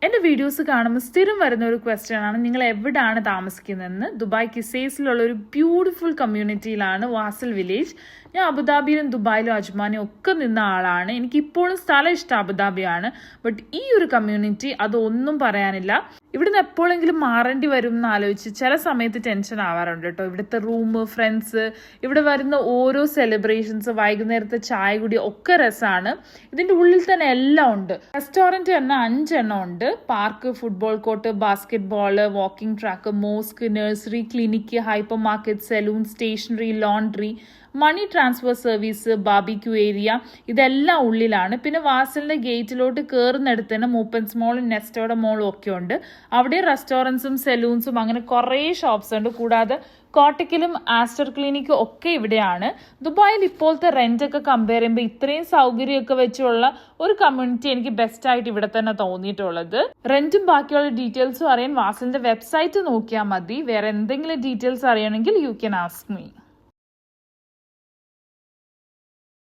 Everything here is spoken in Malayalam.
എൻ്റെ വീഡിയോസ് കാണുമ്പോൾ സ്ഥിരം വരുന്ന ഒരു ക്വസ്റ്റ്യൻ ആണ്, നിങ്ങൾ എവിടെയാണ് താമസിക്കുന്നതെന്ന്. ദുബായ് കിസൈസിലുള്ള ഒരു ബ്യൂട്ടിഫുൾ കമ്മ്യൂണിറ്റിയിലാണ് വാസൽ വില്ലേജ്. ഞാൻ അബുദാബിയിലും ദുബായിലും അജ്മാനും ഒക്കെ നിന്ന ആളാണ്. എനിക്കിപ്പോഴും സ്ഥലം ഇഷ്ടം അബുദാബിയാണ്. ബട്ട് ഈ ഒരു കമ്മ്യൂണിറ്റി അതൊന്നും പറയാനില്ല. ഇവിടുന്ന് എപ്പോഴെങ്കിലും മാറേണ്ടി വരും എന്ന് ആലോചിച്ച് ചില സമയത്ത് ടെൻഷൻ ആവാറുണ്ട് കേട്ടോ. ഇവിടുത്തെ റൂം, ഫ്രണ്ട്സ്, ഇവിടെ വരുന്ന ഓരോ സെലിബ്രേഷൻസ്, വൈകുന്നേരത്തെ ചായ കുടി ഒക്കെ രസമാണ്. ഇതിൻ്റെ ഉള്ളിൽ തന്നെ എല്ലാം ഉണ്ട്. റെസ്റ്റോറൻറ്റ് തന്നെ 5 എണ്ണം ഉണ്ട്. Park, football court, basketball, walking track, mosque, nursery, clinic, hypermarket, salon, stationery, laundry, money transfer service, barbecue area, ഇതെല്ലാം ഉള്ളിലാണ്. പിന്നെ വാസലിന്റെ ഗേറ്റിലോട്ട് കയറുന്നിടത്ത് തന്നെ മൂപ്പൻസ് മോളും നെസ്റ്റോഡ മോളും ഒക്കെ ഉണ്ട്. അവിടെ റെസ്റ്റോറൻറ്റ്സും സെലൂൺസും അങ്ങനെ കുറേ ഷോപ്സ് ഉണ്ട്. കൂടാതെ കോട്ടക്കിലും ആസ്റ്റർ ക്ലിനിക്കും ഒക്കെ ഇവിടെയാണ്. ദുബായിൽ ഇപ്പോഴത്തെ റെൻ്റൊക്കെ കമ്പയർ ചെയ്യുമ്പോൾ ഇത്രയും സൗകര്യമൊക്കെ വെച്ചുള്ള ഒരു കമ്മ്യൂണിറ്റി എനിക്ക് ബെസ്റ്റായിട്ട് ഇവിടെ തന്നെ തോന്നിയിട്ടുള്ളത്. റെൻറ്റും ബാക്കിയുള്ള ഡീറ്റെയിൽസും അറിയാൻ വാസലിന്റെ വെബ്സൈറ്റ് നോക്കിയാൽ മതി. വേറെ എന്തെങ്കിലും ഡീറ്റെയിൽസ് അറിയണമെങ്കിൽ യു ക്യാൻ ആസ്ക് മീ.